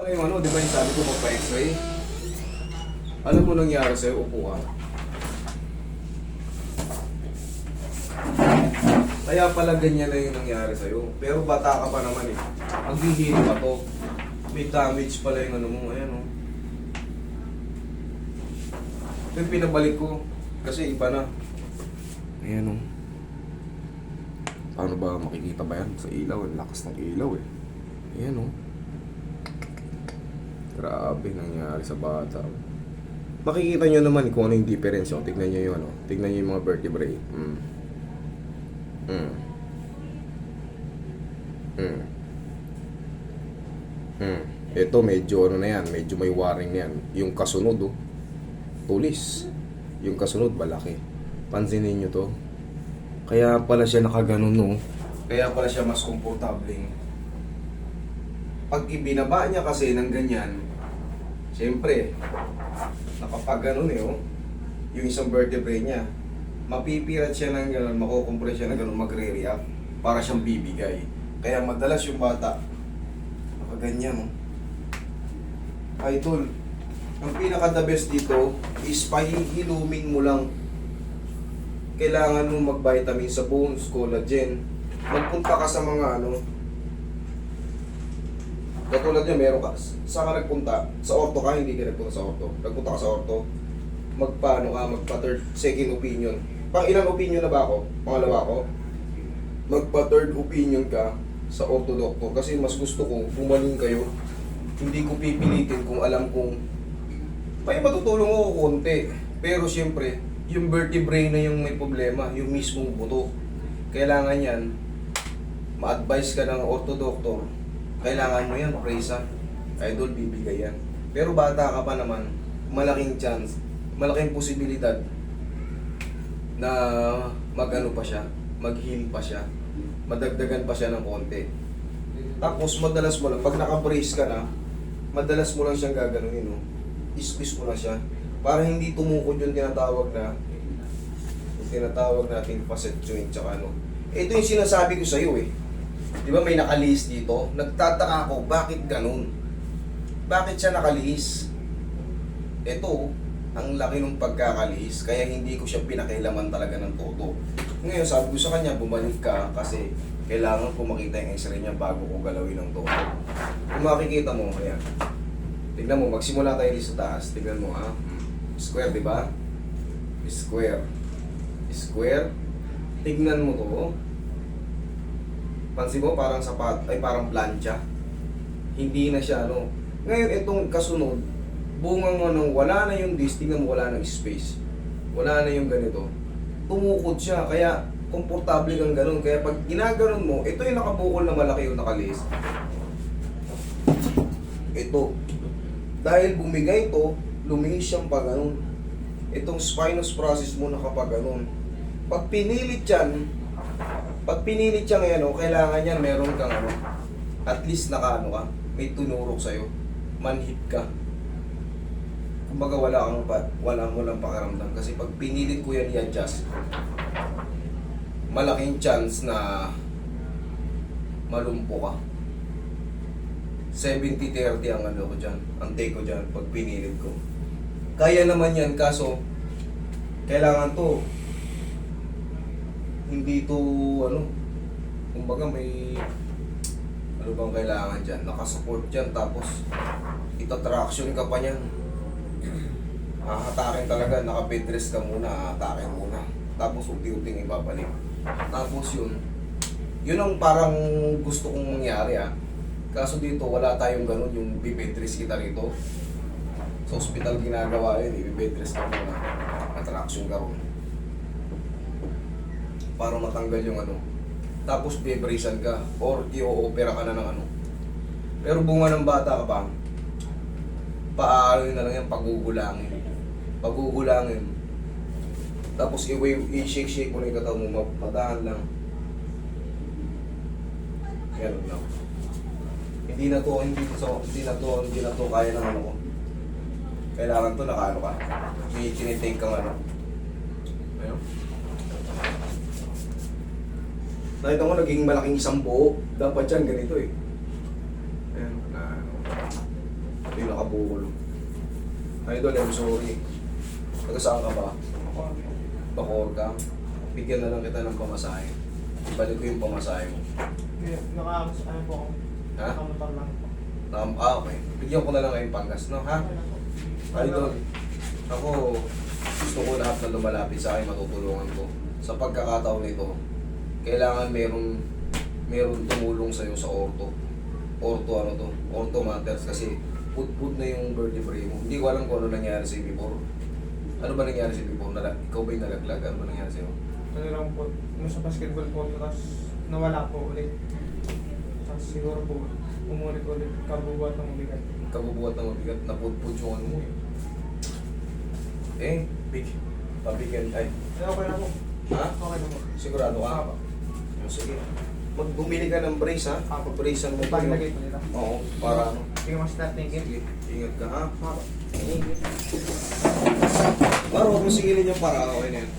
Yung ano, di ba yung sabi ko magpa-x-ray? Alam mo nangyari sa'yo, upo ka. Kaya pala ganyan na yung nangyari sa'yo. Pero bata ka pa naman eh. Maghihili pa to. May damage pala yung ano mo. Ayan o. Yung pinabalik ko. Kasi iba na. Ayan o. Paano ba makikita ba yan? Sa ilaw. Ang lakas ng ilaw eh. Ayan o. Grabe nangyari sa bata. Makikita nyo naman kung ano yung difference. O, tignan nyo yung ano. Tignan nyo yung mga vertebrae. Ito medyo ano na yan. Medyo may waring na yan. Yung kasunod tulis. Yung kasunod malaki. Pansinin nyo to. Kaya pala siya nakaganon no. Kaya pala siya mas komportable. Pag ibinaba niya kasi ng ganyan, siyempre, nakapag-ganon yung isang vertebrae niya, mapipirat siya ng gano'n, makukompress siya ng gano'n, magre-react para siyang bibigay. Kaya madalas yung bata, nakaganyan Idol, ang pinaka-the best dito is pahihiluming mo lang. Kailangan mo mag-vitamin sa bones, collagen. Magpunta ka sa mga katulad niya, meron ka. Saan ka nagpunta? Sa ortho ka, hindi ka nagpunta sa ortho. Nagpunta ka sa ortho, magpa-third, second opinion. Pang ilang opinion na ba ako? Pangalawa ako? Magpa-third opinion ka sa ortho doctor. Kasi mas gusto kong bumaling kayo. Hindi ko pipilitin kung alam kong may matutulong ako konti. Pero siyempre, yung vertebrae na yung may problema, yung mismong buto. Kailangan yan, ma-advise ka ng ortho doctor. Kailangan mo yan, Presa. Idol, bibigay yan. Pero bata ka pa naman, malaking chance, malaking posibilidad na mag-ano pa siya, mag-heal pa siya, madagdagan pa siya ng konti. Tapos madalas mo lang, pag naka-brace ka na, madalas mo lang siyang gaganunin, Squeeze mo lang siya. Para hindi tumukod yung tinatawag natin facet joint, tsaka Ito yung sinasabi ko sa'yo Di ba may nakalihis dito? Nagtataka ako, bakit ganun? Bakit siya nakalihis? Ito, ang laki ng pagkakalihis, kaya hindi ko siya pinakailaman talaga ng todo. Ngayon, sabi ko sa kanya, bumalik ka kasi kailangan ko makita yung x-ray niya bago ko galawin ng todo. Kung makikita mo, ayan. Tignan mo, magsimula tayo dito sa taas. Tignan mo, Square, di ba? Square. Square. Tignan mo to, Pansin mo, parang sapat, ay parang plancha. Hindi na siya, Ngayon, itong kasunod, bungang mo nung wala na yung disc, tingnan mo, wala na space. Wala na yung ganito. Tumukod siya, kaya komportable kang ganun. Kaya pag ginaganon mo, ito yung nakabukol na malaki yung nakalis. Ito. Dahil bumigay ito, lumihis siyang pag ganun. Itong spinous process mo nakapag ganun. Pag pinilit yan ngayon, kailangan yan meron kang at least ka, may tunurok sa'yo, manhid ka. Kumbaga wala mo lang pakiramdam. Kasi pag pinilit ko yan i-adjust, malaking chance na malumpo ka. 70-30 ang ko dyan, ang take ko dyan pag pinilit ko. Kaya naman yan, kaso kailangan to hindi to kumbaga may bang kailangan dyan, nakasupport dyan, tapos itatraction ka pa niyan, hahatakin talaga, naka-bed rest ka muna, hahatakin muna, tapos unti-unting ibabalik. Tapos yun ang parang gusto kong mangyari kaso dito wala tayong ganun, yung bed rest kita rito sa hospital ginagawa yun, i-bed rest ka muna, attraction ka ron para matanggal yung tapos bebracean ka or i-opera ka na ng Pero bunga ng bata ka pa, paano na lang yan, pagugulangin, tapos i-shake mo na yung katawan mo, madahan lang, ganun lang. Hindi na to kaya ng ko. Kailangan to naka ka, may tinitake kang ayun. Nakita mo, naging malaking isang buo. Dapat yan, ganito Ayan, Yung nakabukol. Idol, I'm sorry. Taga saan ka ba? Bacoor ka? Bigyan na lang kita ng pamasahe. Balik ko yung pamasahe mo. Ano po ako? Ha? Nakamotor lang po. Okay. Bigyan ko na lang kayong panggas, no? Ha? Idol, ako, gusto ko lahat na lumalapit sa akin, matutulungan ko. Sa pagkakataon nito, kailangan meron tumulong sa'yo sa orto. Orto ano to? Orto matters kasi put na yung vertebrae mo. Hindi ko alam kung ano nangyari sa before. Ano ba nangyari sa before? Ikaw ba yung nalaglag? Ano ba nangyari sa'yo? Ano lang po, yung sa basketball po, tapos nawala po ulit. Tapos siguro po, umulit ulit, kabubuhat ng uligat. Kabubuhat ng mabigat, naputput yung ano mo eh. Big. Pabigyan. Ay, Okay na po. ha? Okay na po. Sigurado ka? Apo. Sige. Bumili ka ng brace ha? Apo. Bracean mo pa Paglagay po nila. Oo, para ano. Sige, mas start na Sige, ingat ka ha? Apo. Thank you. Para huwag mo sigilin yung para, okay na yan.